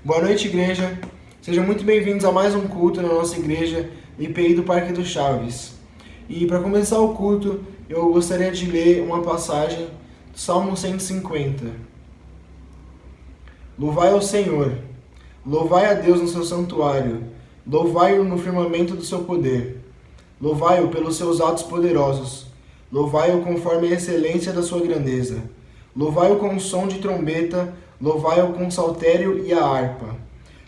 Boa noite, igreja. Sejam muito bem-vindos a mais um culto na nossa igreja IPI do Parque do Chaves. E para começar o culto, eu gostaria de ler uma passagem do Salmo 150. Louvai ao Senhor, louvai a Deus no seu santuário, louvai-o no firmamento do seu poder, louvai-o pelos seus atos poderosos, louvai-o conforme a excelência da sua grandeza, louvai-o com o som de trombeta, louvai-o com o saltério e a harpa,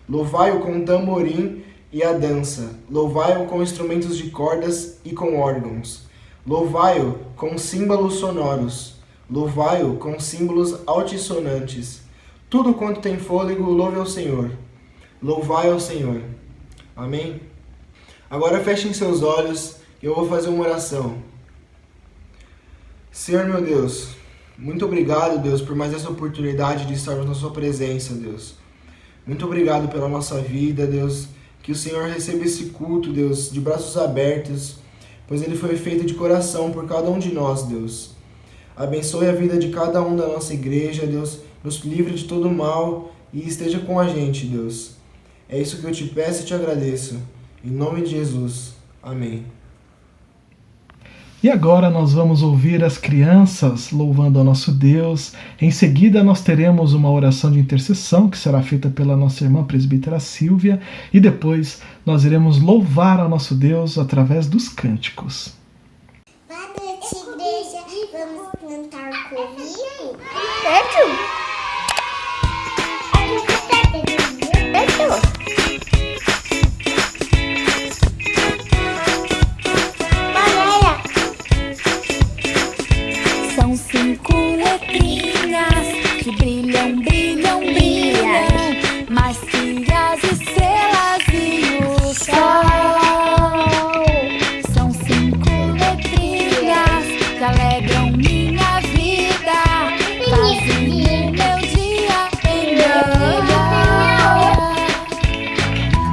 louvai-o com o tamborim e a dança, louvai-o com instrumentos de cordas e com órgãos, louvai-o com símbolos sonoros, louvai-o com símbolos altissonantes. Tudo quanto tem fôlego, louve ao Senhor. Louvai ao Senhor. Amém? Agora fechem seus olhos e eu vou fazer uma oração. Senhor meu Deus, muito obrigado, Deus, por mais essa oportunidade de estarmos na sua presença, Deus. Muito obrigado pela nossa vida, Deus. Que o Senhor receba esse culto, Deus, de braços abertos, pois ele foi feito de coração por cada um de nós, Deus. Abençoe a vida de cada um da nossa igreja, Deus. Nos livre de todo mal e esteja com a gente, Deus. É isso que eu te peço e te agradeço. Em nome de Jesus. Amém. E agora nós vamos ouvir as crianças louvando ao nosso Deus. Em seguida nós teremos uma oração de intercessão que será feita pela nossa irmã presbítera Silvia. E depois nós iremos louvar ao nosso Deus através dos cânticos. Boa noite, igreja. Vamos cantar comigo? São 5 letrinhas que brilham, brilham, brilham, mais que as estrelas e o sol. São 5 letrinhas que alegram minha vida, fazem o meu dia bem melhor.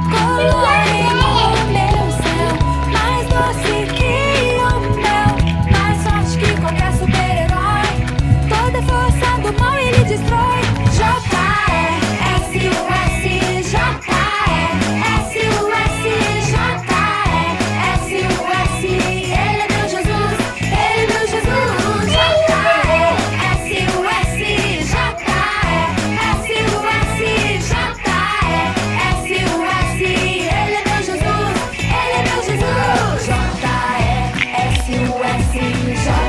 Colorem o meu céu, mais doce que o mel, mais forte que qualquer super-herói. Toda força do mal ele destrói. J-E-S-U-S, J-E-S-U-S, J-E-S-U-S, ele é meu Jesus, ele é meu Jesus. J-E-S-U-S, J-E-S-U-S, J-E-S-U-S, ele é meu Jesus, ele é meu Jesus. J-E-S-U-S, J-E-S-U-S,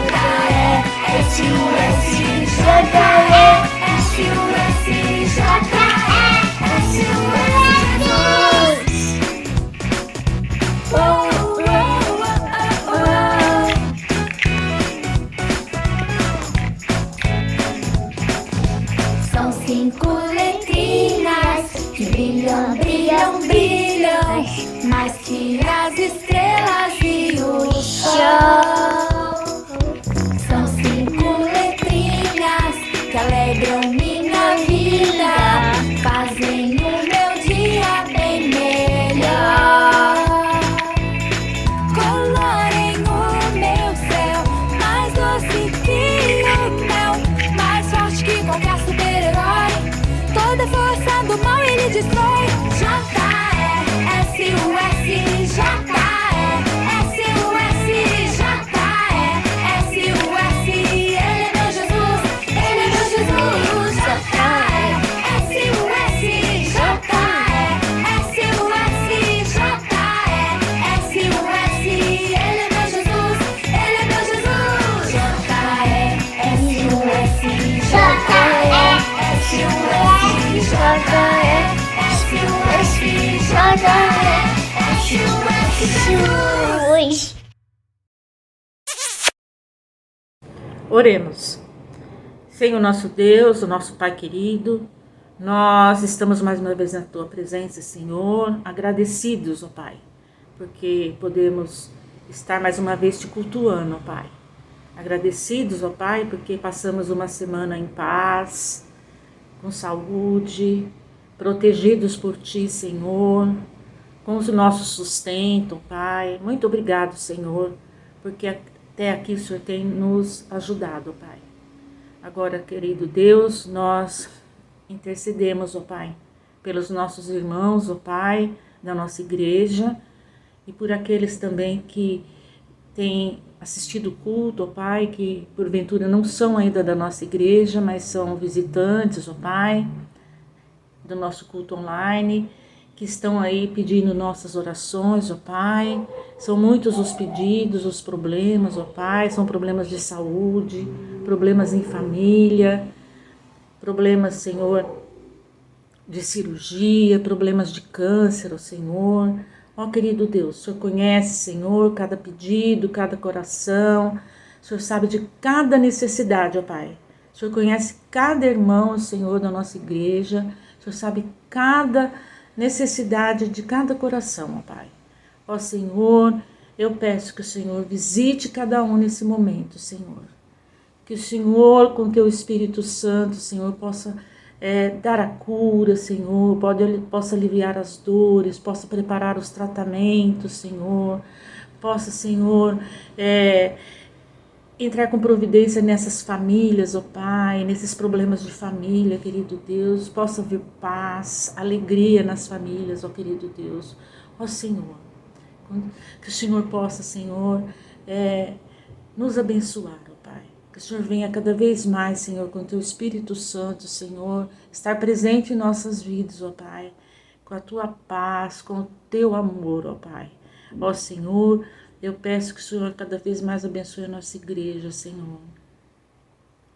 São 5 letrinhas que brilham, brilham, brilham, mais que as estrelas e o sol. São 5 letrinhas que alegram minha vida, fazem o meu dia bem melhor. Colorem o meu céu, mais doce que o mel, mais forte que qualquer super-herói. Toda força do mal ele destrói. J-E-S-U-S, J-E-S-U-S, J-E-S-U-S, ele é meu Jesus, ele é meu Jesus. J-E-S-U-S, J-E-S-U-S, J-E-S-U-S, ele é meu Jesus, ele é meu Jesus. J-E-S-U-S, J-E-S-U-S, J-E-S-U-S. Oremos. Senhor nosso Deus, o nosso Pai querido, nós estamos mais uma vez na Tua presença, Senhor, agradecidos, ó Pai, porque podemos estar mais uma vez Te cultuando, ó Pai. Agradecidos, ó Pai, porque passamos uma semana em paz, com saúde, protegidos por Ti, Senhor, com o nosso sustento, Pai. Muito obrigado, Senhor, porque Até aqui o Senhor tem nos ajudado, ó Pai. Agora, querido Deus, nós intercedemos, ó Pai, pelos nossos irmãos, ó Pai, da nossa igreja, e por aqueles também que têm assistido o culto, ó Pai, que porventura não são ainda da nossa igreja, mas são visitantes, ó Pai, do nosso culto online, que estão aí pedindo nossas orações, ó Pai. São muitos os pedidos, os problemas, ó Pai, são problemas de saúde, problemas em família, problemas, Senhor, de cirurgia, problemas de câncer, ó Senhor. Ó querido Deus, o Senhor conhece, Senhor, cada pedido, cada coração. O Senhor sabe de cada necessidade, ó Pai. O Senhor conhece cada irmão, Senhor, da nossa igreja. O Senhor sabe cada necessidade de cada coração, ó Pai. Ó Senhor, eu peço que o Senhor visite cada um nesse momento, Senhor. Que o Senhor, com teu Espírito Santo, Senhor, possa dar a cura, Senhor, possa aliviar as dores, possa preparar os tratamentos, Senhor, possa, Senhor, entrar com providência nessas famílias, ó Pai, nesses problemas de família, querido Deus, possa haver paz, alegria nas famílias, ó querido Deus, ó Senhor, que o Senhor possa, Senhor, nos abençoar, ó Pai, que o Senhor venha cada vez mais, Senhor, com o teu Espírito Santo, Senhor, estar presente em nossas vidas, ó Pai, com a tua paz, com o teu amor, ó Pai, ó Senhor. Eu peço que o Senhor cada vez mais abençoe a nossa igreja, Senhor.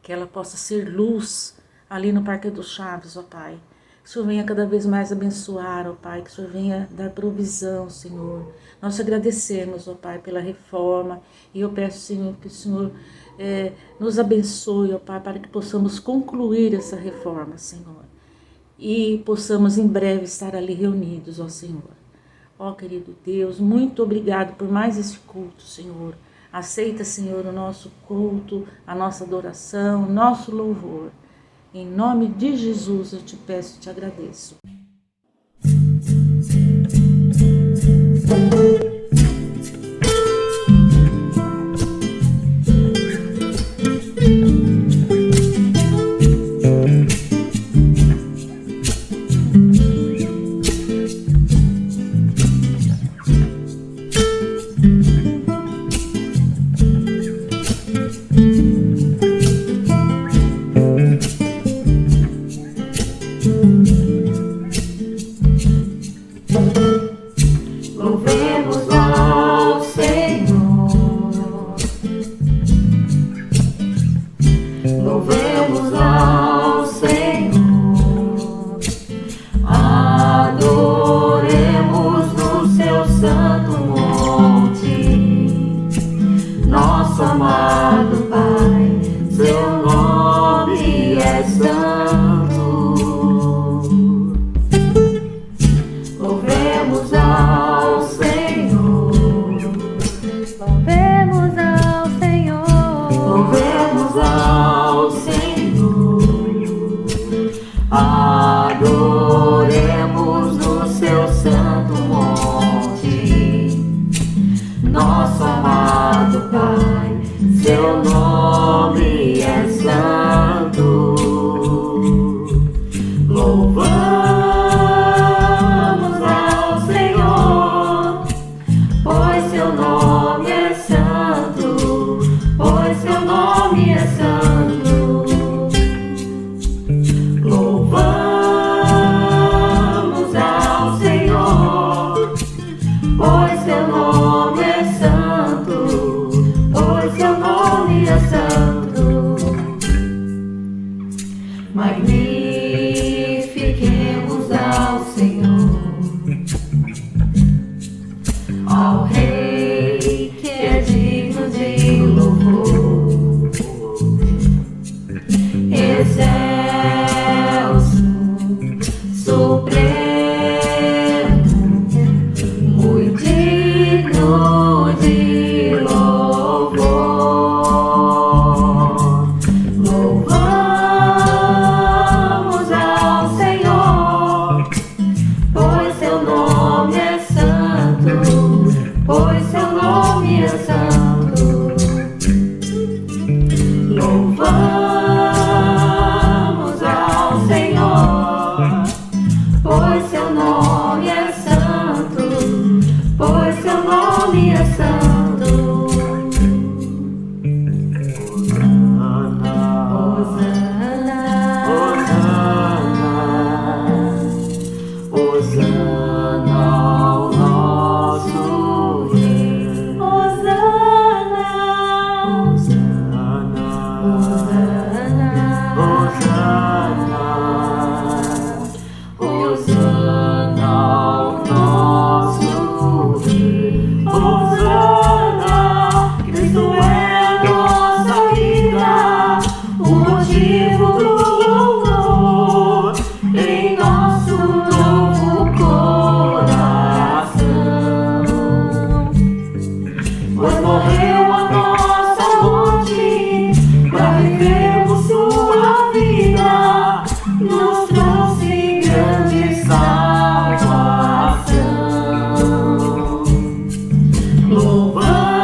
Que ela possa ser luz ali no Parque dos Chaves, ó Pai. Que o Senhor venha cada vez mais abençoar, ó Pai. Que o Senhor venha dar provisão, Senhor. Nós te agradecemos, ó Pai, pela reforma. E eu peço, Senhor, que o Senhor nos abençoe, ó Pai, para que possamos concluir essa reforma, Senhor. E possamos em breve estar ali reunidos, ó Senhor. Ó querido Deus, muito obrigado por mais esse culto, Senhor. Aceita, Senhor, o nosso culto, a nossa adoração, o nosso louvor. Em nome de Jesus eu te peço e te agradeço. Louvemos ao Senhor. Louvamos ao Senhor, pois seu nome é santo, pois seu nome é santo. Louvor.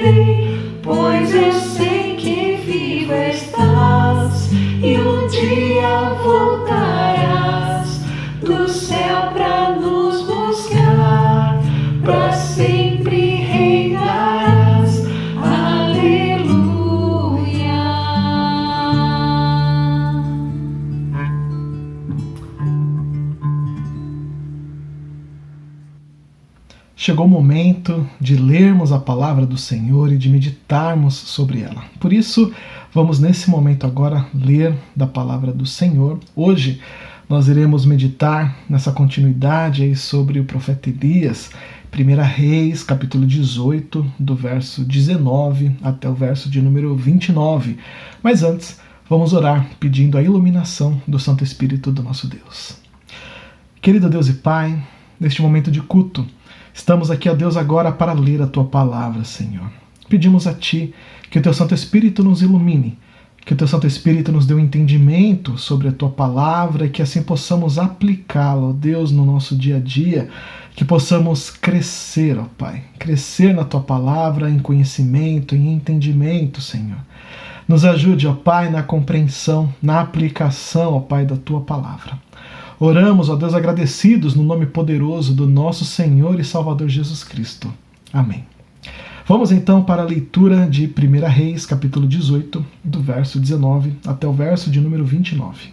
irei, pois eu sei que vivo estás e um dia voltarás do céu pra nos buscar, pra sempre reinarás. Aleluia. Chegou o momento de lermos a palavra do Senhor e de meditarmos sobre ela. Por isso, vamos nesse momento agora ler da palavra do Senhor. Hoje nós iremos meditar nessa continuidade aí sobre o profeta Elias, 1 Reis, capítulo 18, do verso 19 até o verso de número 29. Mas antes, vamos orar pedindo a iluminação do Santo Espírito do nosso Deus. Querido Deus e Pai, neste momento de culto, estamos aqui, ó Deus, agora para ler a Tua palavra, Senhor. Pedimos a Ti que o Teu Santo Espírito nos ilumine, que o Teu Santo Espírito nos dê um entendimento sobre a Tua palavra e que assim possamos aplicá-la, ó Deus, no nosso dia a dia, que possamos crescer, ó Pai, crescer na Tua palavra em conhecimento, em entendimento, Senhor. Nos ajude, ó Pai, na compreensão, na aplicação, ó Pai, da Tua palavra. Oramos, ó Deus, agradecidos no nome poderoso do nosso Senhor e Salvador Jesus Cristo. Amém. Vamos então para a leitura de 1 Reis, capítulo 18, do verso 19 até o verso de número 29.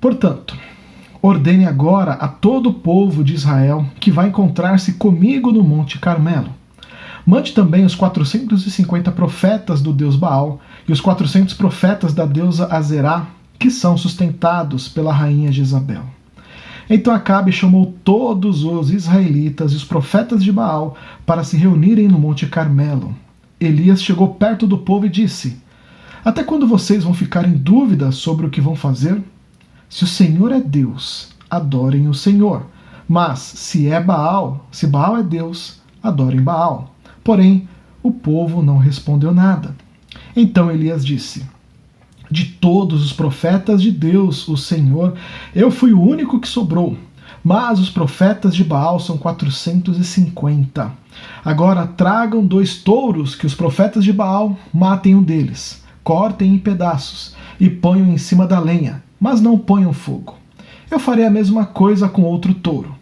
Portanto, ordene agora a todo o povo de Israel que vai encontrar-se comigo no Monte Carmelo. Mande também os 450 profetas do deus Baal e os 400 profetas da deusa Azerá, que são sustentados pela rainha Jezabel. Então Acabe chamou todos os israelitas e os profetas de Baal para se reunirem no Monte Carmelo. Elias chegou perto do povo e disse: Até quando vocês vão ficar em dúvida sobre o que vão fazer? Se o Senhor é Deus, adorem o Senhor. Mas se Baal é Deus, adorem Baal. Porém, o povo não respondeu nada. Então Elias disse: De todos os profetas de Deus, o Senhor, eu fui o único que sobrou. Mas os profetas de Baal são 450. Agora tragam 2 touros que os profetas de Baal matem um deles, cortem em pedaços e ponham em cima da lenha, mas não ponham fogo. Eu farei a mesma coisa com outro touro.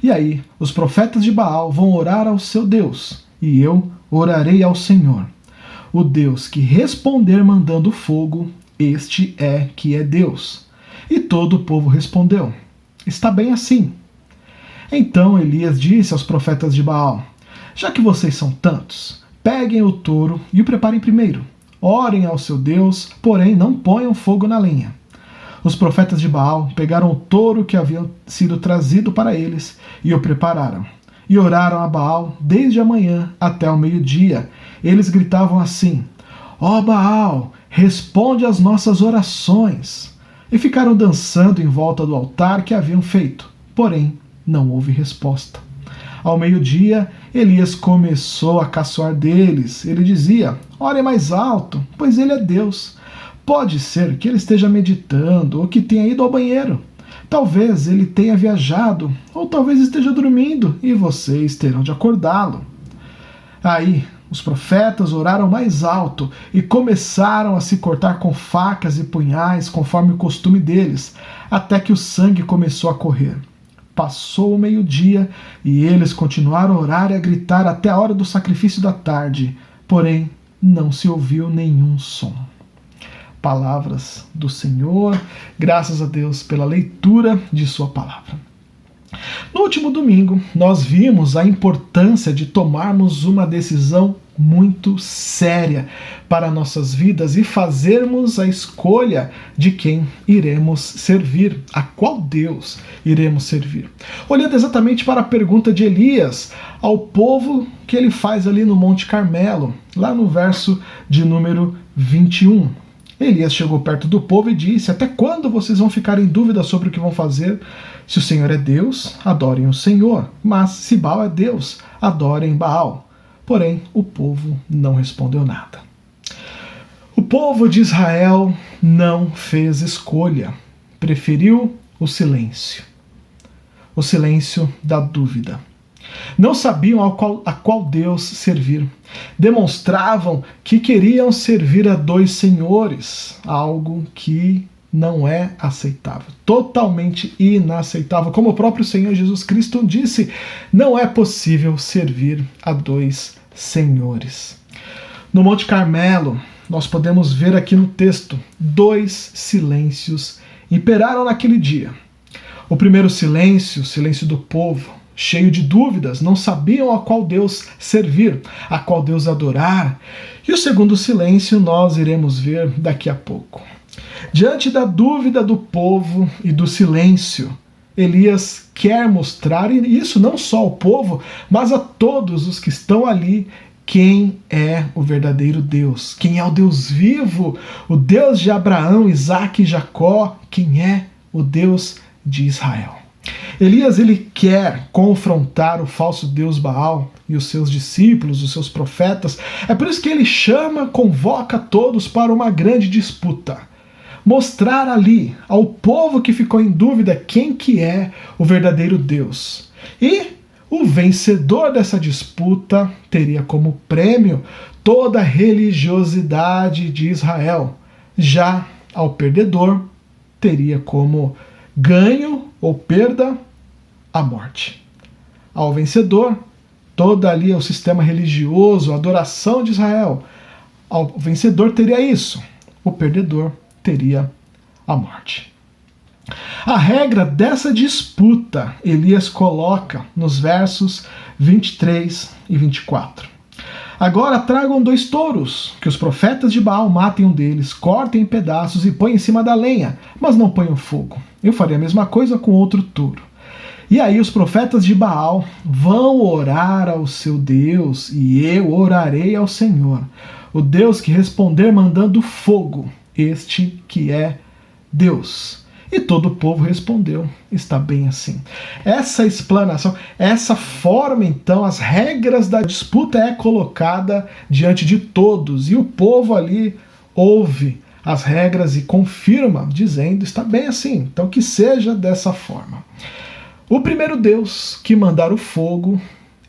E aí os profetas de Baal vão orar ao seu Deus, e eu orarei ao Senhor. O Deus que responder mandando fogo, este é que é Deus. E todo o povo respondeu: Está bem assim. Então Elias disse aos profetas de Baal: Já que vocês são tantos, peguem o touro e o preparem primeiro. Orem ao seu Deus, porém não ponham fogo na lenha. Os profetas de Baal pegaram o touro que havia sido trazido para eles e o prepararam. E oraram a Baal desde a manhã até o meio-dia. Eles gritavam assim: Ó Baal, responde às nossas orações. E ficaram dançando em volta do altar que haviam feito. Porém, não houve resposta. Ao meio-dia, Elias começou a caçoar deles. Ele dizia: Orem mais alto, pois ele é Deus. Pode ser que ele esteja meditando ou que tenha ido ao banheiro. Talvez ele tenha viajado, ou talvez esteja dormindo, e vocês terão de acordá-lo. Aí, os profetas oraram mais alto e começaram a se cortar com facas e punhais, conforme o costume deles, até que o sangue começou a correr. Passou o meio-dia e eles continuaram a orar e a gritar até a hora do sacrifício da tarde, porém não se ouviu nenhum som. Palavras do Senhor, graças a Deus pela leitura de sua palavra. No último domingo, nós vimos a importância de tomarmos uma decisão muito séria para nossas vidas e fazermos a escolha de quem iremos servir, a qual Deus iremos servir. Olhando exatamente para a pergunta de Elias ao povo que ele faz ali no Monte Carmelo, lá no verso de número 21. Elias chegou perto do povo e disse: Até quando vocês vão ficar em dúvida sobre o que vão fazer? Se o Senhor é Deus, adorem o Senhor. Mas se Baal é Deus, adorem Baal. Porém, o povo não respondeu nada. O povo de Israel não fez escolha. Preferiu o silêncio. O silêncio da dúvida. Não sabiam a qual Deus servir. Demonstravam que queriam servir a dois senhores, algo que não é aceitável, totalmente inaceitável. Como o próprio Senhor Jesus Cristo disse, não é possível servir a dois senhores. No Monte Carmelo, nós podemos ver aqui no texto, 2 silêncios imperaram naquele dia. O primeiro silêncio, o silêncio do povo, cheio de dúvidas, não sabiam a qual Deus servir, a qual Deus adorar. E o segundo silêncio nós iremos ver daqui a pouco. Diante da dúvida do povo e do silêncio, Elias quer mostrar, e isso não só ao povo, mas a todos os que estão ali, quem é o verdadeiro Deus, quem é o Deus vivo, o Deus de Abraão, Isaque e Jacó, quem é o Deus de Israel. Elias ele quer confrontar o falso Deus Baal e os seus discípulos, os seus profetas. É por isso que ele convoca todos para uma grande disputa. Mostrar ali ao povo que ficou em dúvida quem que é o verdadeiro Deus. E o vencedor dessa disputa teria como prêmio toda a religiosidade de Israel. Já ao perdedor teria como ganho ou perda a morte. Ao vencedor, todo ali o sistema religioso, a adoração de Israel. Ao vencedor teria isso. O perdedor teria a morte. A regra dessa disputa, Elias coloca nos versos 23 e 24. Agora tragam 2 touros, que os profetas de Baal matem um deles, cortem em pedaços e põem em cima da lenha, mas não ponham fogo. Eu faria a mesma coisa com outro touro. E aí os profetas de Baal vão orar ao seu Deus, e eu orarei ao Senhor, o Deus que responder mandando fogo, este que é Deus. E todo o povo respondeu, está bem assim. Essa explanação, essa forma então, as regras da disputa é colocada diante de todos, e o povo ali ouve as regras e confirma, dizendo, está bem assim, então que seja dessa forma. O primeiro Deus que mandar o fogo,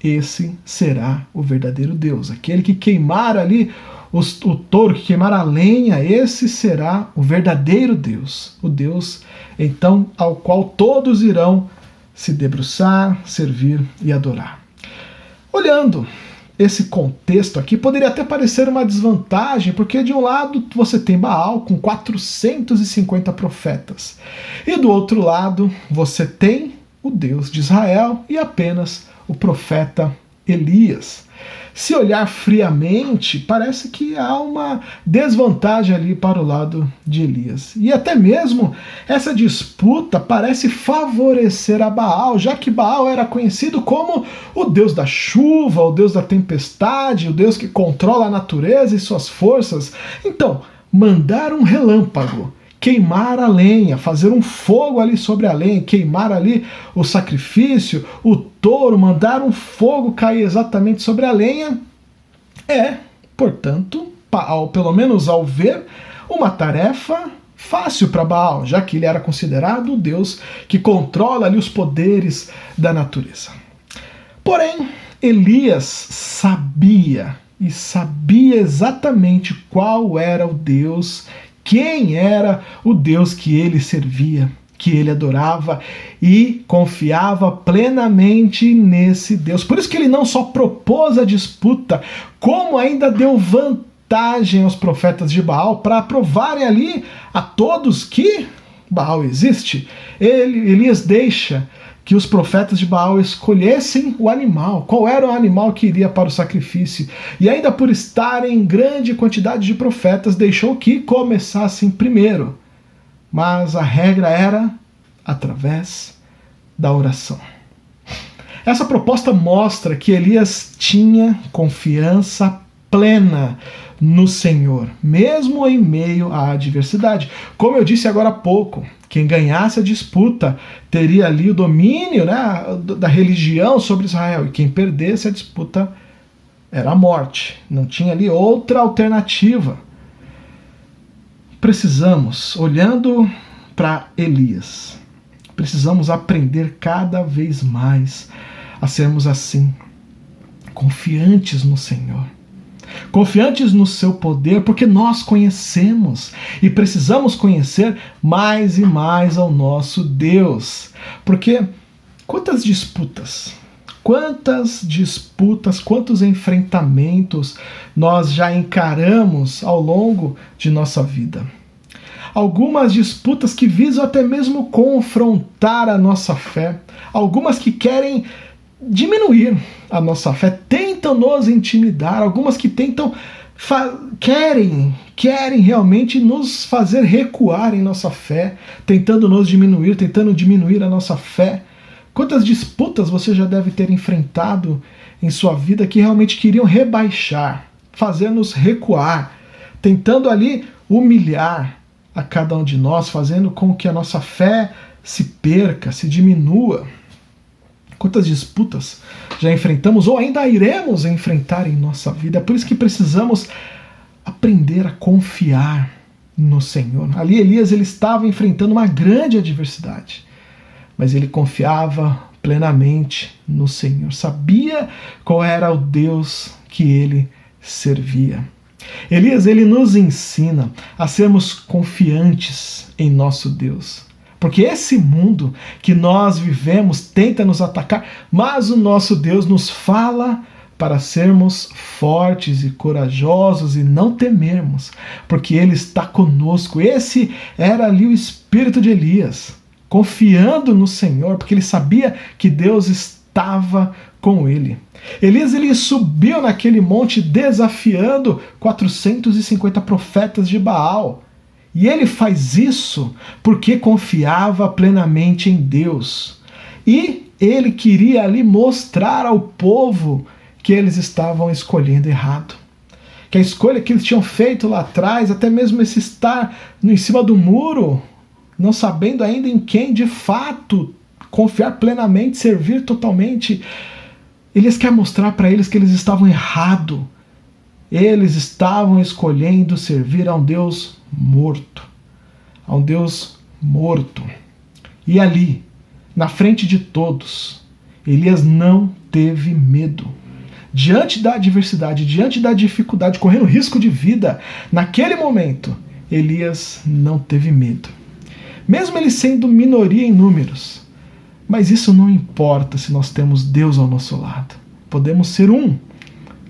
esse será o verdadeiro Deus. Aquele que queimar ali o touro, que queimar a lenha, esse será o verdadeiro Deus. O Deus, então, ao qual todos irão se debruçar, servir e adorar. Olhando esse contexto aqui, poderia até parecer uma desvantagem, porque de um lado você tem Baal com 450 profetas, e do outro lado você tem o Deus de Israel e apenas o profeta Elias. Se olhar friamente, parece que há uma desvantagem ali para o lado de Elias. E até mesmo essa disputa parece favorecer a Baal, já que Baal era conhecido como o deus da chuva, o deus da tempestade, o deus que controla a natureza e suas forças. Então, mandar um relâmpago, queimar a lenha, fazer um fogo ali sobre a lenha, queimar ali o sacrifício, o touro, mandar um fogo cair exatamente sobre a lenha, é, portanto, pelo menos ao ver, uma tarefa fácil para Baal, já que ele era considerado o deus que controla ali os poderes da natureza. Porém, Elias sabia exatamente qual era o Deus, quem era o Deus que ele servia, que ele adorava, e confiava plenamente nesse Deus. Por isso que ele não só propôs a disputa, como ainda deu vantagem aos profetas de Baal para provarem ali a todos que Baal existe. Elias deixa que os profetas de Baal escolhessem o animal, qual era o animal que iria para o sacrifício. E ainda por estarem em grande quantidade de profetas, deixou que começassem primeiro. Mas a regra era através da oração. Essa proposta mostra que Elias tinha confiança plena no Senhor, mesmo em meio à adversidade. Como eu disse agora há pouco, quem ganhasse a disputa teria ali o domínio, né, da religião sobre Israel, e quem perdesse a disputa era a morte. Não tinha ali outra alternativa. Precisamos, olhando para Elias, precisamos aprender cada vez mais a sermos assim, confiantes no Senhor, confiantes no seu poder, porque nós conhecemos e precisamos conhecer mais e mais ao nosso Deus. Porque quantos disputas, quantos enfrentamentos nós já encaramos ao longo de nossa vida. Algumas disputas que visam até mesmo confrontar a nossa fé, algumas que querem diminuir a nossa fé, tentam nos intimidar, algumas que querem realmente nos fazer recuar em nossa fé, tentando nos diminuir, tentando diminuir a nossa fé. Quantas disputas você já deve ter enfrentado em sua vida que realmente queriam rebaixar, fazer-nos recuar, tentando ali humilhar a cada um de nós, fazendo com que a nossa fé se perca, se diminua. Quantas disputas já enfrentamos ou ainda iremos enfrentar em nossa vida. É por isso que precisamos aprender a confiar no Senhor. Ali Elias ele estava enfrentando uma grande adversidade, mas ele confiava plenamente no Senhor. Sabia qual era o Deus que ele servia. Elias ele nos ensina a sermos confiantes em nosso Deus. Porque esse mundo que nós vivemos tenta nos atacar, mas o nosso Deus nos fala para sermos fortes e corajosos e não temermos, porque Ele está conosco. Esse era ali o espírito de Elias, confiando no Senhor, porque ele sabia que Deus estava com ele. Elias ele subiu naquele monte desafiando 450 profetas de Baal. E ele faz isso porque confiava plenamente em Deus. E ele queria ali mostrar ao povo que eles estavam escolhendo errado. Que a escolha que eles tinham feito lá atrás, até mesmo esse estar em cima do muro, não sabendo ainda em quem de fato confiar plenamente, servir totalmente, Elias quer mostrar para eles que eles estavam errados. Eles estavam escolhendo servir a um Deus morto. A um Deus morto. E ali, na frente de todos, Elias não teve medo. Diante da adversidade, diante da dificuldade, correndo risco de vida, naquele momento, Elias não teve medo. Mesmo ele sendo minoria em números, mas isso não importa se nós temos Deus ao nosso lado. Podemos ser um,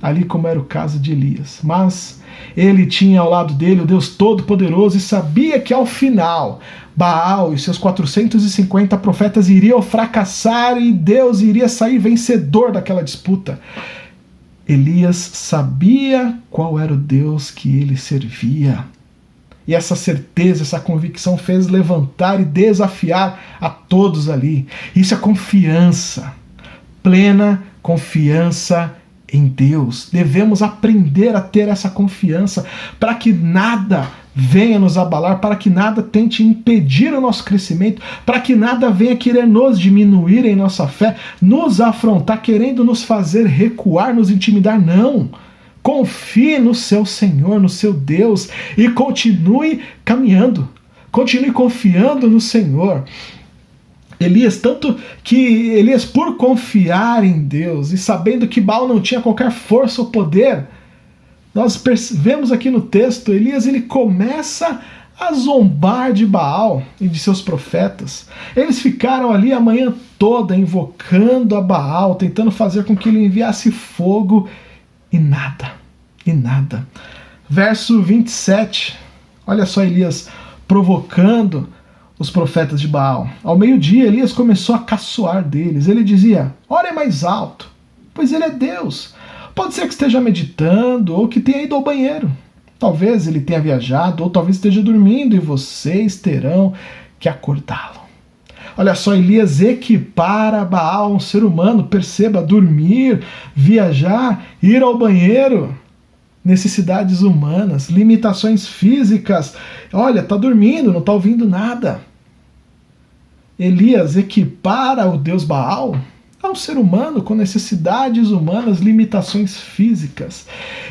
ali como era o caso de Elias, mas ele tinha ao lado dele o Deus Todo-Poderoso e sabia que ao final Baal e seus 450 profetas iriam fracassar e Deus iria sair vencedor daquela disputa. Elias sabia qual era o Deus que ele servia. E essa certeza, essa convicção fez levantar e desafiar a todos ali. Isso é confiança, plena confiança em Deus. Devemos aprender a ter essa confiança para que nada venha nos abalar, para que nada tente impedir o nosso crescimento, para que nada venha querer nos diminuir em nossa fé, nos afrontar, querendo nos fazer recuar, nos intimidar. Não! Confie no seu Senhor, no seu Deus e continue caminhando. Continue confiando no Senhor. Elias, tanto que Elias, por confiar em Deus e sabendo que Baal não tinha qualquer força ou poder, nós vemos aqui no texto, Elias ele começa a zombar de Baal e de seus profetas. Eles ficaram ali a manhã toda invocando a Baal, tentando fazer com que ele enviasse fogo. E nada. Verso 27, olha só Elias provocando os profetas de Baal. Ao meio-dia, Elias começou a caçoar deles. Ele dizia: orem mais alto, pois ele é Deus. Pode ser que esteja meditando ou que tenha ido ao banheiro. Talvez ele tenha viajado ou talvez esteja dormindo e vocês terão que acordá-lo. Olha só, Elias equipara Baal a um ser humano. Perceba, dormir, viajar, ir ao banheiro, necessidades humanas, limitações físicas. Olha, está dormindo, não está ouvindo nada. Elias equipara o Deus Baal a um ser humano com necessidades humanas, limitações físicas.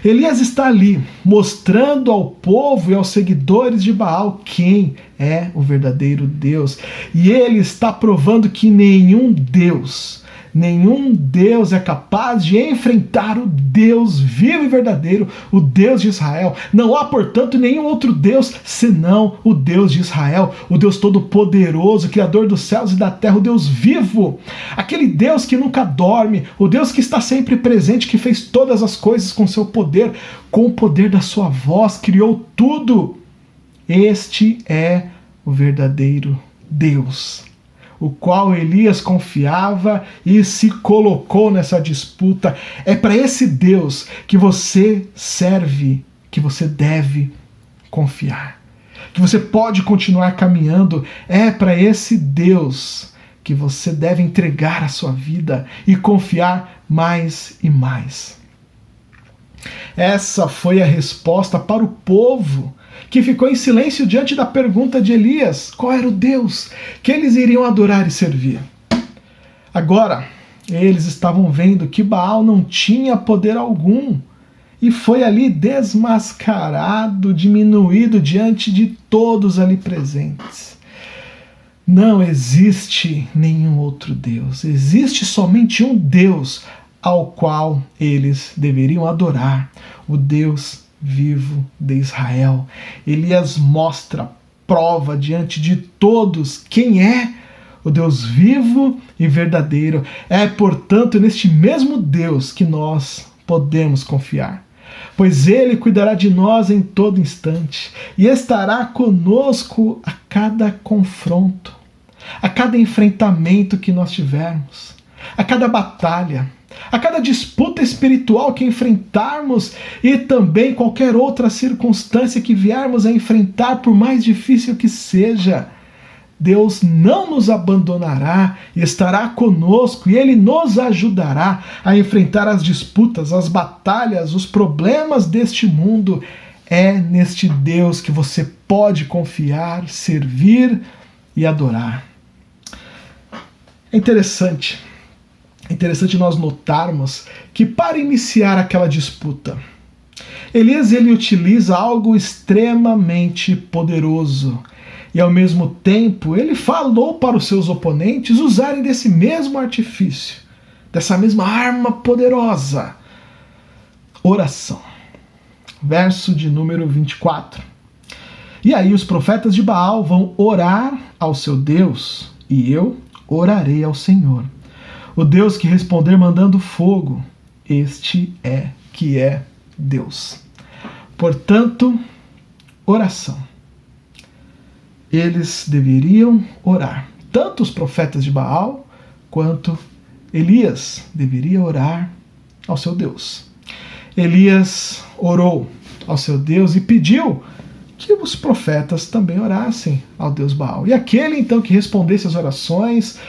Elias está ali mostrando ao povo e aos seguidores de Baal quem é o verdadeiro Deus. E ele está provando que nenhum Deus, Nenhum Deus é capaz de enfrentar o Deus vivo e verdadeiro, o Deus de Israel. Não há, portanto, nenhum outro Deus senão o Deus de Israel, o Deus todo-poderoso, Criador dos céus e da terra, o Deus vivo, aquele Deus que nunca dorme, o Deus que está sempre presente, que fez todas as coisas com seu poder, com o poder da sua voz, criou tudo. Este é o verdadeiro Deus, o qual Elias confiava e se colocou nessa disputa. É para esse Deus que você serve, que você deve confiar, que você pode continuar caminhando. É para esse Deus que você deve entregar a sua vida e confiar mais e mais. Essa foi a resposta para o povo que ficou em silêncio diante da pergunta de Elias: qual era o Deus que eles iriam adorar e servir? Agora, eles estavam vendo que Baal não tinha poder algum e foi ali desmascarado, diminuído diante de todos ali presentes. Não existe nenhum outro Deus, existe somente um Deus ao qual eles deveriam adorar, o Deus vivo de Israel. Elias mostra, prova diante de todos quem é o Deus vivo e verdadeiro. É, portanto, neste mesmo Deus que nós podemos confiar, pois Ele cuidará de nós em todo instante e estará conosco a cada confronto, a cada enfrentamento que nós tivermos, a cada batalha, a cada disputa espiritual que enfrentarmos e também qualquer outra circunstância que viermos a enfrentar, por mais difícil que seja. Deus não nos abandonará e estará conosco, e Ele nos ajudará a enfrentar as disputas, as batalhas, os problemas deste mundo. É neste Deus que você pode confiar, servir e adorar. É interessante nós notarmos que para iniciar aquela disputa, Elias ele utiliza algo extremamente poderoso e ao mesmo tempo ele falou para os seus oponentes usarem desse mesmo artifício, dessa mesma arma poderosa: oração. Verso de número 24. E aí os profetas de Baal vão orar ao seu Deus, e eu orarei ao Senhor. O Deus que responder mandando fogo, este é que é Deus. Portanto, oração. Eles deveriam orar. Tanto os profetas de Baal, quanto Elias deveria orar ao seu Deus. Elias orou ao seu Deus e pediu que os profetas também orassem ao Deus Baal. E aquele então que respondesse às orações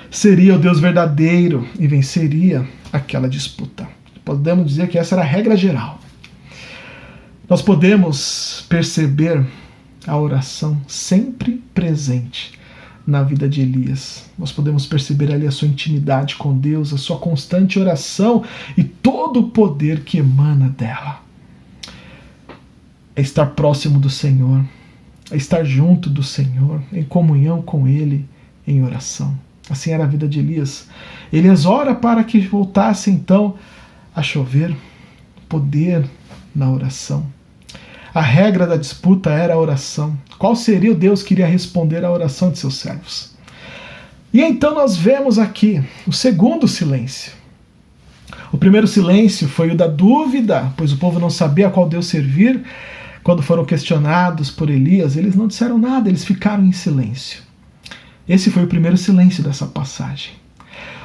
seria o Deus verdadeiro e venceria aquela disputa. Podemos dizer que essa era a regra geral. Nós podemos perceber a oração sempre presente na vida de Elias. Nós podemos perceber ali a sua intimidade com Deus, a sua constante oração e todo o poder que emana dela. É estar próximo do Senhor, é estar junto do Senhor, em comunhão com Ele, em oração. Assim era a vida de Elias. Elias ora para que voltasse então a chover, poder na oração. A regra da disputa era a oração. Qual seria o Deus que iria responder à oração de seus servos? E então nós vemos aqui o segundo silêncio. O primeiro silêncio foi o da dúvida, pois o povo não sabia a qual Deus servir. Quando foram questionados por Elias, eles não disseram nada, eles ficaram em silêncio. Esse foi o primeiro silêncio dessa passagem.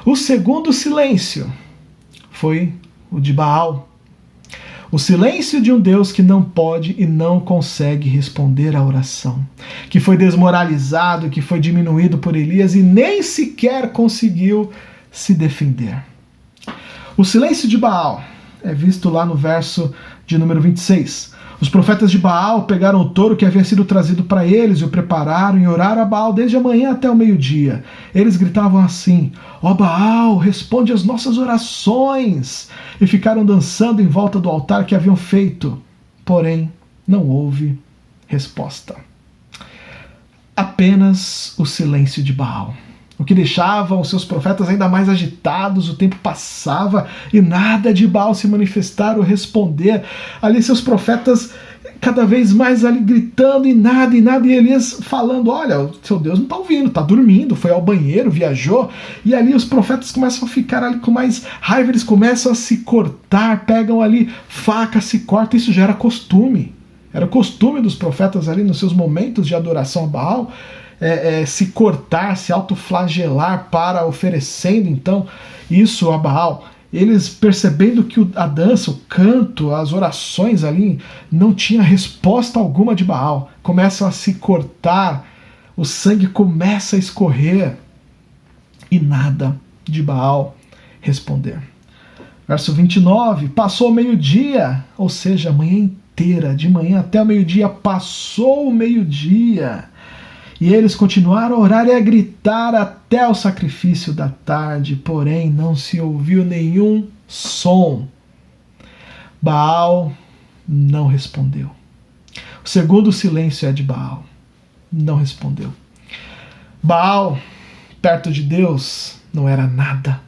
O segundo silêncio foi o de Baal. O silêncio de um Deus que não pode e não consegue responder à oração, que foi desmoralizado, que foi diminuído por Elias e nem sequer conseguiu se defender. O silêncio de Baal é visto lá no verso de número 26. Os profetas de Baal pegaram o touro que havia sido trazido para eles e o prepararam e oraram a Baal desde a manhã até o meio-dia. Eles gritavam assim: ó Baal, responde às nossas orações! E ficaram dançando em volta do altar que haviam feito. Porém, não houve resposta. Apenas o silêncio de Baal. o que deixava os seus profetas ainda mais agitados. O tempo passava e nada de Baal se manifestar ou responder. Ali seus profetas cada vez mais ali gritando e nada, e Elias falando: olha, o seu Deus não está ouvindo, está dormindo, foi ao banheiro, viajou. E ali os profetas começam a ficar ali com mais raiva, eles começam a se cortar, pegam ali faca, se cortam. Isso já era costume. Era costume dos profetas ali nos seus momentos de adoração a Baal, se cortar, se autoflagelar para oferecendo então isso a Baal. Eles percebendo que a dança, o canto, as orações ali não tinha resposta alguma de Baal, começam a se cortar, o sangue começa a escorrer e nada de Baal responder. Verso 29, passou o meio-dia, ou seja, a manhã inteira, de manhã até o meio-dia, passou o meio-dia. E eles continuaram a orar e a gritar até o sacrifício da tarde, porém não se ouviu nenhum som. Baal não respondeu. O segundo silêncio é de Baal. Não respondeu. Baal, perto de Deus, não era nada.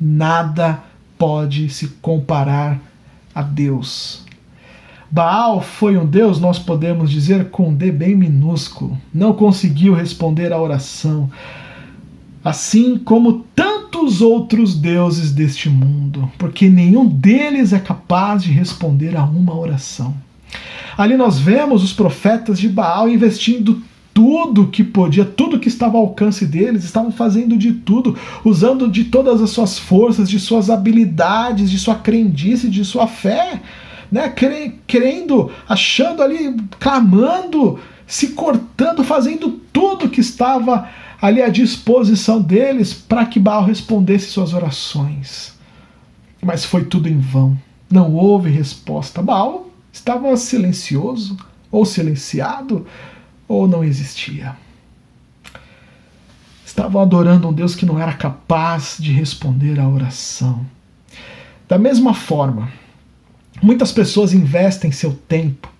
Nada pode se comparar a Deus. Baal foi um Deus, nós podemos dizer, com um D bem minúsculo. Não conseguiu responder à oração, assim como tantos outros deuses deste mundo, porque nenhum deles é capaz de responder a uma oração. Ali nós vemos os profetas de Baal investindo tudo que podia, tudo que estava ao alcance deles, estavam fazendo de tudo, usando de todas as suas forças, de suas habilidades, de sua crendice, de sua fé, né, querendo, achando ali, clamando, se cortando, fazendo tudo que estava ali à disposição deles para que Baal respondesse suas orações. Mas foi tudo em vão. Não houve resposta. Baal estava silencioso, ou silenciado, ou não existia. Estavam adorando um Deus que não era capaz de responder à oração. Da mesma forma, muitas pessoas investem seu tempo,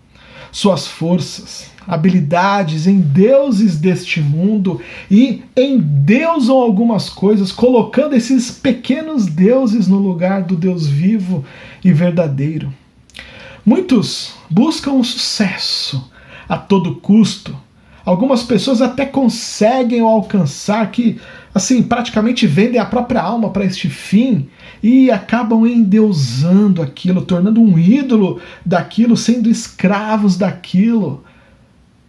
suas forças, habilidades em deuses deste mundo e endeusam algumas coisas, colocando esses pequenos deuses no lugar do Deus vivo e verdadeiro. Muitos buscam o sucesso a todo custo. Algumas pessoas até conseguem alcançar, que assim praticamente vendem a própria alma para este fim e acabam endeusando aquilo, tornando um ídolo daquilo, sendo escravos daquilo,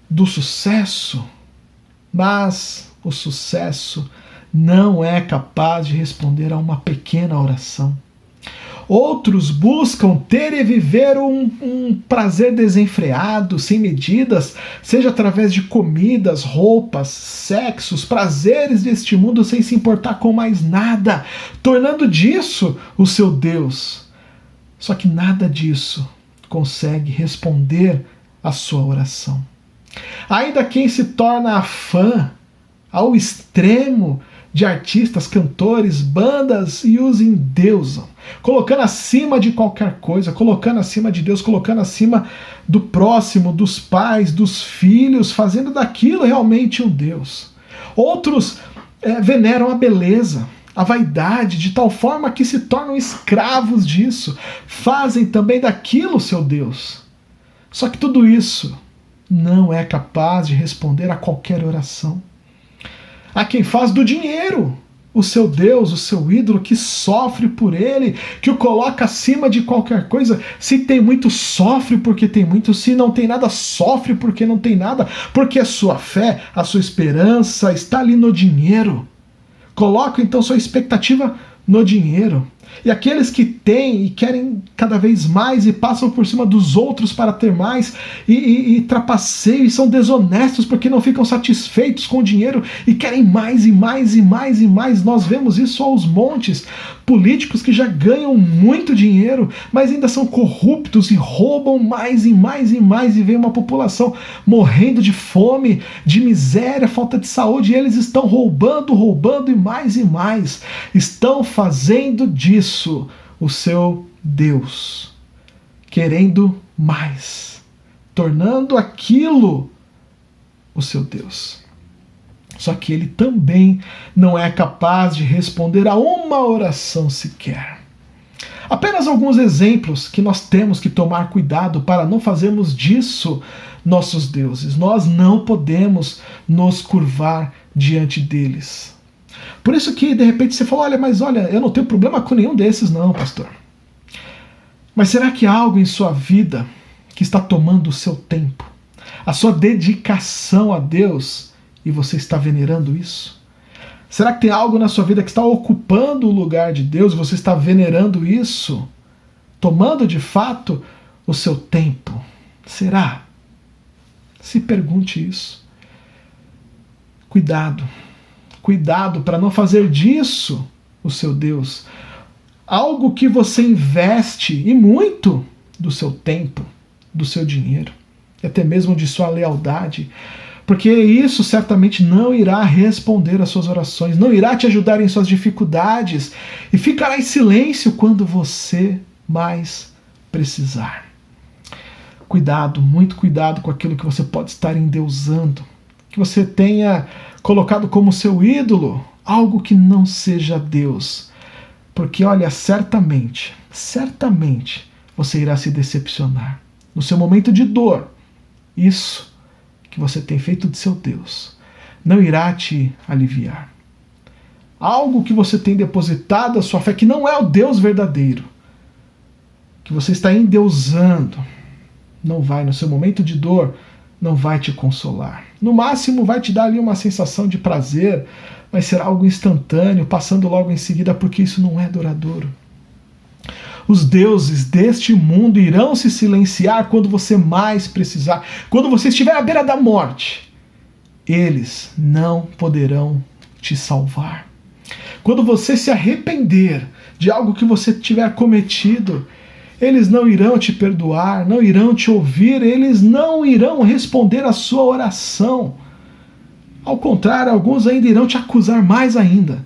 do sucesso. Mas o sucesso não é capaz de responder a uma pequena oração. Outros buscam ter e viver um prazer desenfreado, sem medidas, seja através de comidas, roupas, sexos, prazeres deste mundo sem se importar com mais nada, tornando disso o seu Deus. Só que nada disso consegue responder à sua oração. Ainda quem se torna fã ao extremo de artistas, cantores, bandas e os endeusam, colocando acima de qualquer coisa, colocando acima de Deus, colocando acima do próximo, dos pais, dos filhos, fazendo daquilo realmente um Deus. Outros veneram a beleza, a vaidade, de tal forma que se tornam escravos disso, fazem também daquilo seu Deus. Só que tudo isso não é capaz de responder a qualquer oração. Há quem faz do dinheiro o seu Deus, o seu ídolo, que sofre por ele, que o coloca acima de qualquer coisa. Se tem muito, sofre porque tem muito. Se não tem nada, sofre porque não tem nada. Porque a sua fé, a sua esperança está ali no dinheiro. Coloca então sua expectativa no dinheiro. E aqueles que têm e querem cada vez mais e passam por cima dos outros para ter mais e trapaceiam e são desonestos porque não ficam satisfeitos com o dinheiro e querem mais e mais e mais e mais. Nós vemos isso aos montes. Políticos que já ganham muito dinheiro, mas ainda são corruptos e roubam mais e mais e mais, e vem uma população morrendo de fome, de miséria, falta de saúde, e eles estão roubando e mais. Estão fazendo disso o seu Deus, querendo mais, tornando aquilo o seu Deus. Só que ele também não é capaz de responder a uma oração sequer. Apenas alguns exemplos que nós temos que tomar cuidado para não fazermos disso nossos deuses. Nós não podemos nos curvar diante deles. Por isso que de repente você fala, olha, eu não tenho problema com nenhum desses não, pastor. Mas será que há algo em sua vida que está tomando o seu tempo? A sua dedicação a Deus, e você está venerando isso? Será que tem algo na sua vida que está ocupando o lugar de Deus, e você está venerando isso? Tomando de fato o seu tempo? Será? Se pergunte isso. Cuidado para não fazer disso o seu Deus. Algo que você investe, e muito, do seu tempo, do seu dinheiro, e até mesmo de sua lealdade, porque isso certamente não irá responder às suas orações, não irá te ajudar em suas dificuldades, e ficará em silêncio quando você mais precisar. Cuidado, muito cuidado com aquilo que você pode estar endeusando, que você tenha colocado como seu ídolo algo que não seja Deus. Porque, olha, certamente você irá se decepcionar. No seu momento de dor, isso que você tem feito de seu Deus não irá te aliviar. Algo que você tem depositado a sua fé, que não é o Deus verdadeiro, que você está endeusando, não vai, no seu momento de dor, não vai te consolar. No máximo vai te dar ali uma sensação de prazer, mas será algo instantâneo, passando logo em seguida, porque isso não é duradouro. Os deuses deste mundo irão se silenciar quando você mais precisar. Quando você estiver à beira da morte, eles não poderão te salvar. Quando você se arrepender de algo que você tiver cometido, eles não irão te perdoar, não irão te ouvir, eles não irão responder a sua oração. Ao contrário, alguns ainda irão te acusar mais ainda.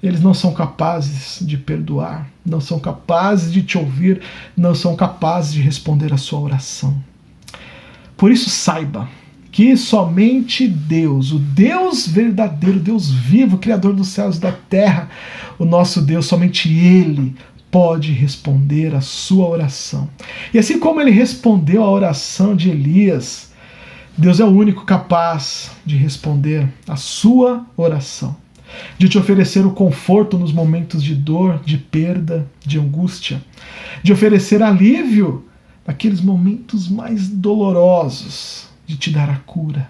Eles não são capazes de perdoar, não são capazes de te ouvir, não são capazes de responder a sua oração. Por isso saiba que somente Deus, o Deus verdadeiro, Deus vivo, Criador dos céus e da terra, o nosso Deus, somente Ele pode responder a sua oração. E assim como Ele respondeu a oração de Elias, Deus é o único capaz de responder a sua oração, de te oferecer o conforto nos momentos de dor, de perda, de angústia, de oferecer alívio naqueles momentos mais dolorosos, de te dar a cura,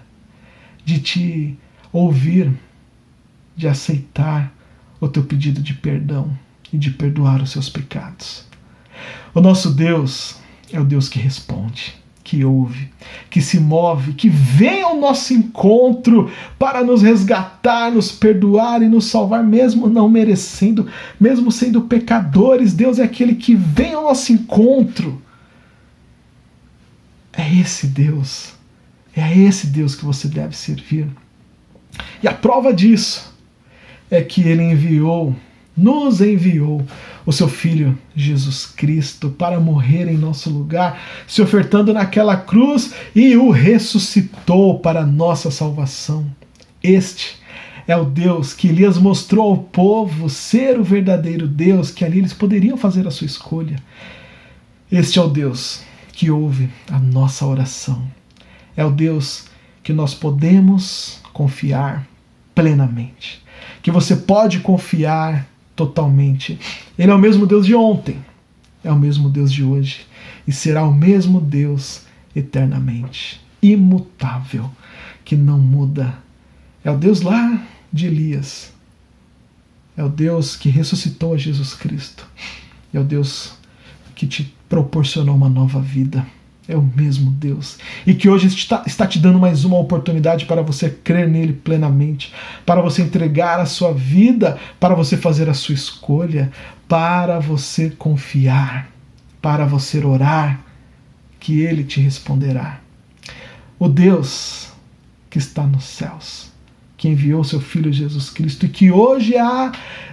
de te ouvir, de aceitar o teu pedido de perdão e de perdoar os seus pecados. O nosso Deus é o Deus que responde, que ouve, que se move, que vem ao nosso encontro para nos resgatar, nos perdoar e nos salvar, mesmo não merecendo, mesmo sendo pecadores. Deus é aquele que vem ao nosso encontro. É esse Deus que você deve servir. E a prova disso é que Ele nos enviou o seu Filho Jesus Cristo para morrer em nosso lugar, se ofertando naquela cruz, e o ressuscitou para a nossa salvação. Este é o Deus que Elias mostrou ao povo ser o verdadeiro Deus, que ali eles poderiam fazer a sua escolha. Este é o Deus que ouve a nossa oração. É o Deus que nós podemos confiar plenamente, que você pode confiar totalmente. Ele é o mesmo Deus de ontem, é o mesmo Deus de hoje e será o mesmo Deus eternamente, imutável, que não muda. É o Deus lá de Elias, é o Deus que ressuscitou a Jesus Cristo, é o Deus que te proporcionou uma nova vida. É o mesmo Deus, e que hoje está te dando mais uma oportunidade para você crer nele plenamente, para você entregar a sua vida, para você fazer a sua escolha, para você confiar, para você orar, que ele te responderá. O Deus que está nos céus, que enviou seu Filho Jesus Cristo e que hoje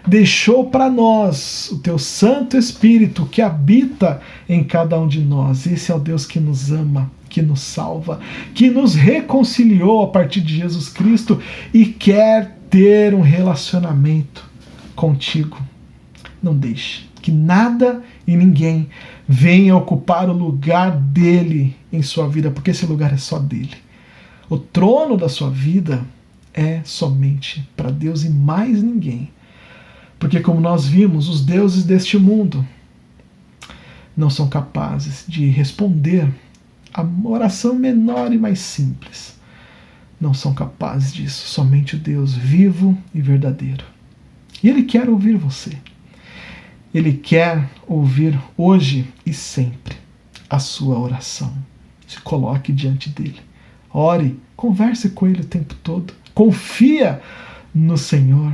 deixou para nós o teu Santo Espírito que habita em cada um de nós. Esse é o Deus que nos ama, que nos salva, que nos reconciliou a partir de Jesus Cristo e quer ter um relacionamento contigo. Não deixe que nada e ninguém venha ocupar o lugar dele em sua vida, porque esse lugar é só dele. O trono da sua vida é somente para Deus e mais ninguém. Porque, como nós vimos, os deuses deste mundo não são capazes de responder a oração menor e mais simples. Não são capazes disso. Somente o Deus vivo e verdadeiro. E Ele quer ouvir você. Ele quer ouvir hoje e sempre a sua oração. Se coloque diante dele. Ore, converse com ele o tempo todo. Confia no Senhor.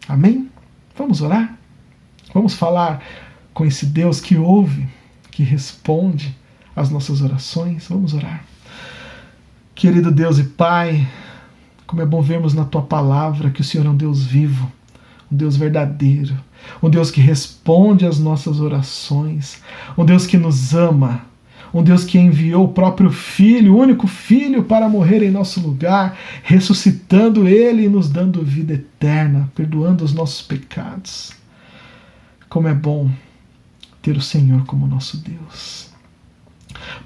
Amém? Vamos orar? Vamos falar com esse Deus que ouve, que responde às nossas orações. Vamos orar. Querido Deus e Pai, como é bom vermos na Tua palavra que o Senhor é um Deus vivo, um Deus verdadeiro, um Deus que responde às nossas orações, um Deus que nos ama, um Deus que enviou o próprio Filho, o único Filho, para morrer em nosso lugar, ressuscitando Ele e nos dando vida eterna, perdoando os nossos pecados. Como é bom ter o Senhor como nosso Deus.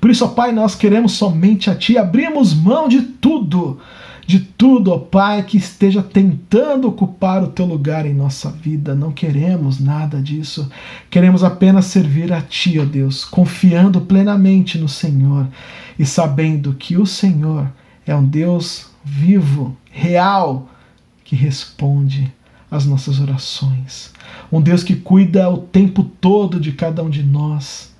Por isso, ó Pai, nós queremos somente a Ti, abrimos mão de tudo, ó Pai, que esteja tentando ocupar o Teu lugar em nossa vida. Não queremos nada disso. Queremos apenas servir a Ti, ó Deus, confiando plenamente no Senhor e sabendo que o Senhor é um Deus vivo, real, que responde às nossas orações. Um Deus que cuida o tempo todo de cada um de nós,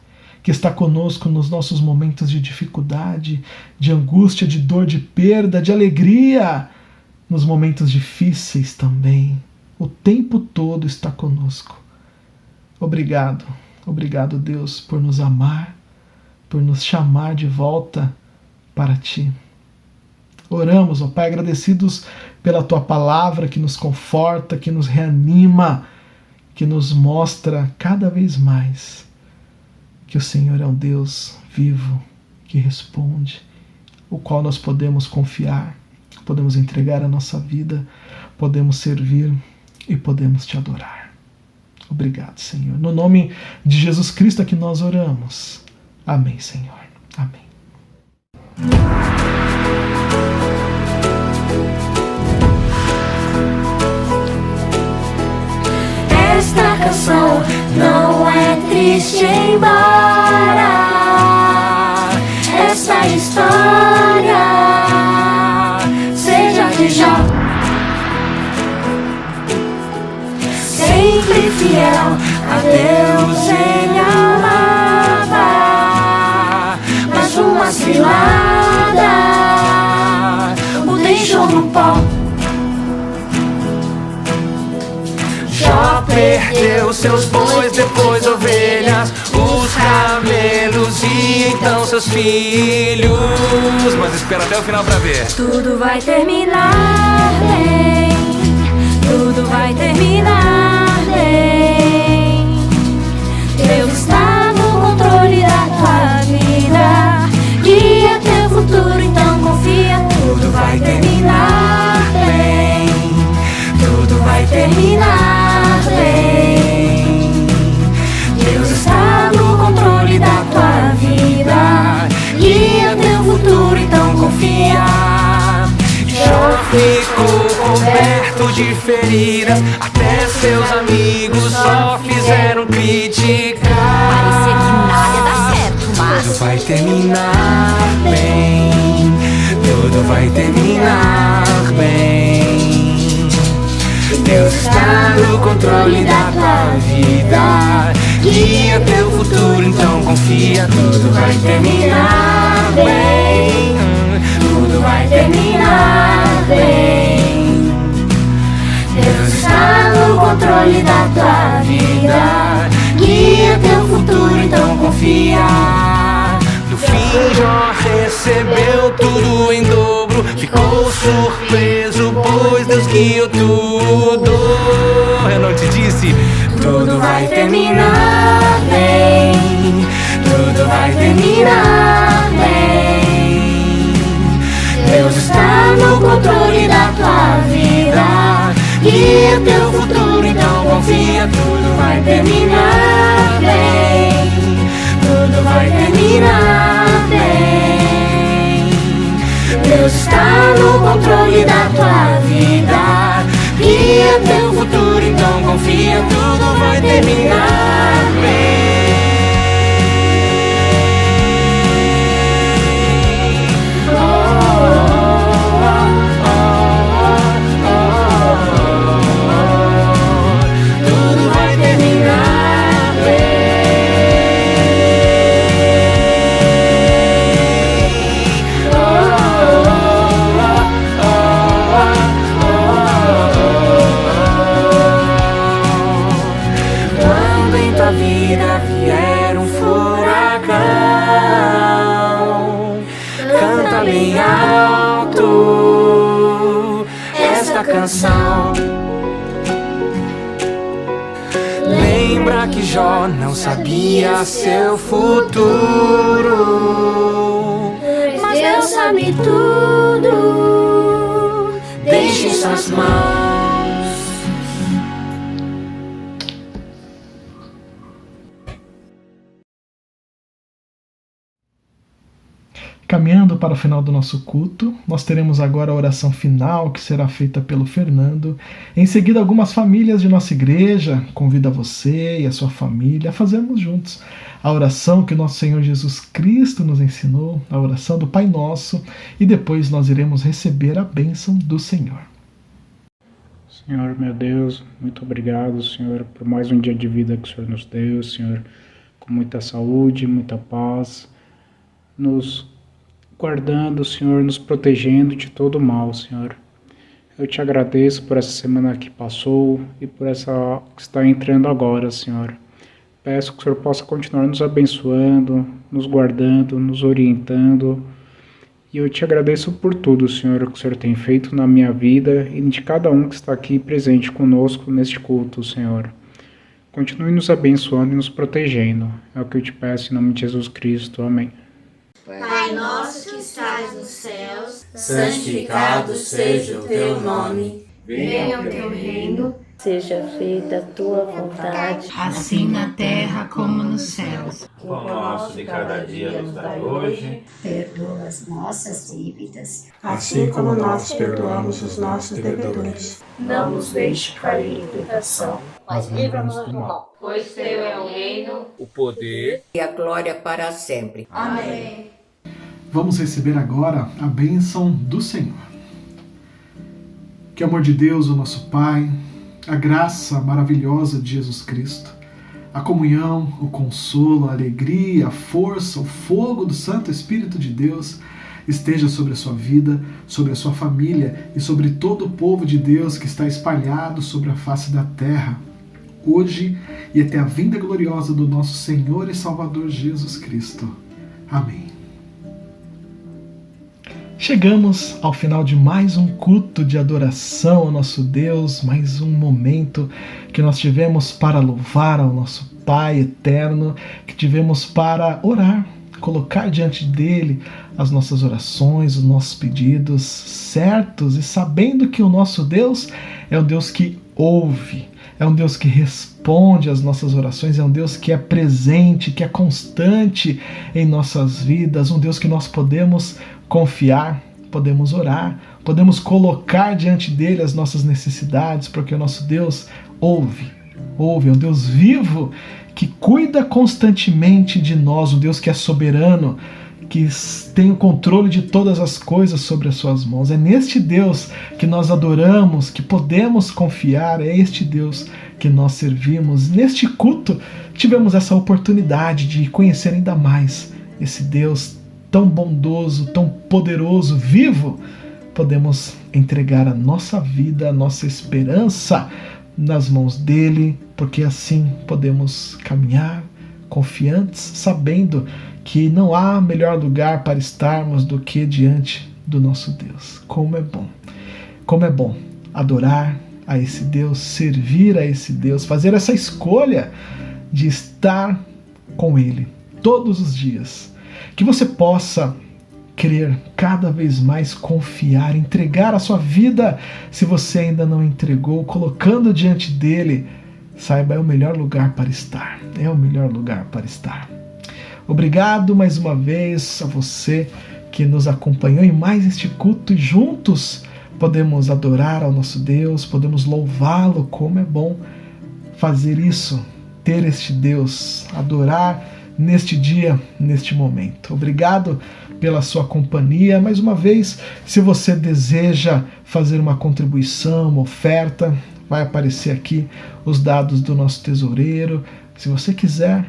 que está conosco nos nossos momentos de dificuldade, de angústia, de dor, de perda, de alegria, nos momentos difíceis também. O tempo todo está conosco. Obrigado, obrigado, Deus, por nos amar, por nos chamar de volta para Ti. Oramos, ó Pai, agradecidos pela Tua palavra que nos conforta, que nos reanima, que nos mostra cada vez mais que o Senhor é um Deus vivo, que responde, o qual nós podemos confiar, podemos entregar a nossa vida, podemos servir e podemos Te adorar. Obrigado, Senhor. No nome de Jesus Cristo é que nós oramos. Amém, Senhor. Amém. Esta canção não é triste, embora esta história seja de Jó, sempre fiel a Deus ele amava, mas uma cilada o deixou no pó. Jó perdeu seus bois, depois ovelhas, os camelos e então seus filhos. Mas espera até o final pra ver. Tudo vai terminar bem, tudo vai terminar bem. Deus está no controle da tua vida, guia teu futuro, então confia. Tudo vai terminar bem, tudo vai terminar bem. Deus está no controle da tua vida, guia teu futuro, então confia. Jó ficou coberto de feridas, até seus amigos só fizeram criticar. Parecia que nada ia dar certo, mas tudo vai terminar bem, tudo vai terminar bem. Deus está no controle da tua vida, guia teu futuro, então confia. Tudo vai terminar bem, tudo vai terminar bem. Deus está no controle da tua vida, guia teu futuro, então confia. No fim Jó recebeu tudo em dobro, ficou surpreso, pois Deus guiou tudo. Eu não te disse? Tudo vai terminar bem, tudo vai terminar bem. Deus está no controle da tua vida e é teu futuro, então confia. Tudo vai terminar bem, tudo vai terminar bem. Deus está no controle da tua vida e é teu futuro, então confia. Tudo vai terminar bem. Canção. Lembra que Jó não sabia seu futuro, mas Deus sabe tudo. Deixe em suas mãos. Caminhando para o final do nosso culto, nós teremos agora a oração final, que será feita pelo Fernando. Em seguida, algumas famílias de nossa igreja convidam você e a sua família a fazermos juntos a oração que nosso Senhor Jesus Cristo nos ensinou, a oração do Pai Nosso, e depois nós iremos receber a bênção do Senhor. Senhor, meu Deus, muito obrigado, Senhor, por mais um dia de vida que o Senhor nos deu, Senhor, com muita saúde, muita paz, nos guardando, Senhor, nos protegendo de todo mal, Senhor. Eu te agradeço por essa semana que passou e por essa que está entrando agora, Senhor. Peço que o Senhor possa continuar nos abençoando, nos guardando, nos orientando. E eu te agradeço por tudo, Senhor, que o Senhor tem feito na minha vida e de cada um que está aqui presente conosco neste culto, Senhor. Continue nos abençoando e nos protegendo. É o que eu te peço em nome de Jesus Cristo. Amém. Pai nosso que estás nos céus, santificado seja o teu nome. Venha o teu reino, seja feita a tua vontade, assim na terra como nos céus. O pão nosso de cada dia nos dai hoje. Perdoa as nossas dívidas, assim como nós perdoamos os nossos devedores. Não nos deixe cair em tentação, mas livra-nos do mal. Pois teu é o reino, o poder e a glória para sempre. Amém. Vamos receber agora a bênção do Senhor. Que o amor de Deus, o nosso Pai, a graça maravilhosa de Jesus Cristo, a comunhão, o consolo, a alegria, a força, o fogo do Santo Espírito de Deus esteja sobre a sua vida, sobre a sua família e sobre todo o povo de Deus que está espalhado sobre a face da terra, hoje e até a vinda gloriosa do nosso Senhor e Salvador Jesus Cristo. Amém. Chegamos ao final de mais um culto de adoração ao nosso Deus, mais um momento que nós tivemos para louvar ao nosso Pai eterno, que tivemos para orar, colocar diante dele as nossas orações, os nossos pedidos certos e sabendo que o nosso Deus é um Deus que ouve, é um Deus que responde às nossas orações, é um Deus que é presente, que é constante em nossas vidas, um Deus que nós podemos confiar, podemos orar, podemos colocar diante dele as nossas necessidades, porque o nosso Deus ouve, é um Deus vivo que cuida constantemente de nós, um Deus que é soberano, que tem o controle de todas as coisas sobre as suas mãos. É neste Deus que nós adoramos, que podemos confiar, é este Deus que nós servimos. Neste culto tivemos essa oportunidade de conhecer ainda mais esse Deus tão bondoso, tão poderoso, vivo. Podemos entregar a nossa vida, a nossa esperança nas mãos dele, porque assim podemos caminhar confiantes, sabendo que não há melhor lugar para estarmos do que diante do nosso Deus. Como é bom! Como é bom adorar a esse Deus, servir a esse Deus, fazer essa escolha de estar com Ele todos os dias. Que você possa crer cada vez mais, confiar, entregar a sua vida, se você ainda não entregou, colocando diante dele, saiba, é o melhor lugar para estar. É o melhor lugar para estar. Obrigado mais uma vez a você que nos acompanhou em mais este culto, e juntos podemos adorar ao nosso Deus, podemos louvá-lo. Como é bom fazer isso, ter este Deus, adorar neste dia, neste momento. Obrigado pela sua companhia. Mais uma vez, se você deseja fazer uma contribuição, uma oferta, vai aparecer aqui os dados do nosso tesoureiro. Se você quiser,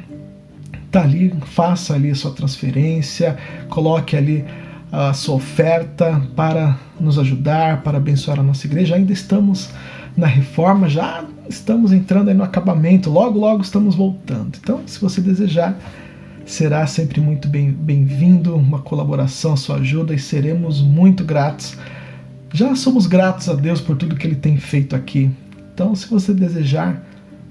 tá ali, faça ali a sua transferência, coloque ali a sua oferta para nos ajudar, para abençoar a nossa igreja. Ainda estamos na reforma, já estamos entrando aí no acabamento, logo estamos voltando. Então, se você desejar, será sempre muito bem-vindo, uma colaboração, a sua ajuda, e seremos muito gratos. Já somos gratos a Deus por tudo que Ele tem feito aqui. Então, se você desejar,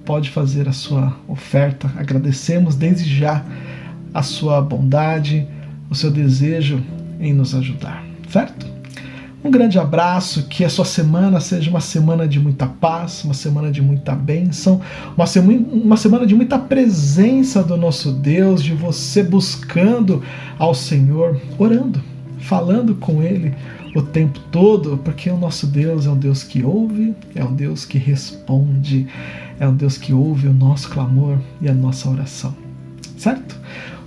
pode fazer a sua oferta. Agradecemos desde já a sua bondade, o seu desejo em nos ajudar, certo? Um grande abraço, que a sua semana seja uma semana de muita paz, uma semana de muita bênção, uma semana de muita presença do nosso Deus, de você buscando ao Senhor, orando, falando com Ele o tempo todo, porque o nosso Deus é um Deus que ouve, é um Deus que responde, é um Deus que ouve o nosso clamor e a nossa oração, certo?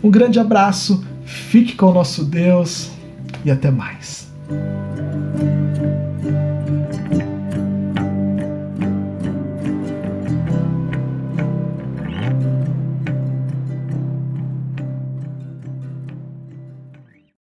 Um grande abraço, fique com o nosso Deus e até mais.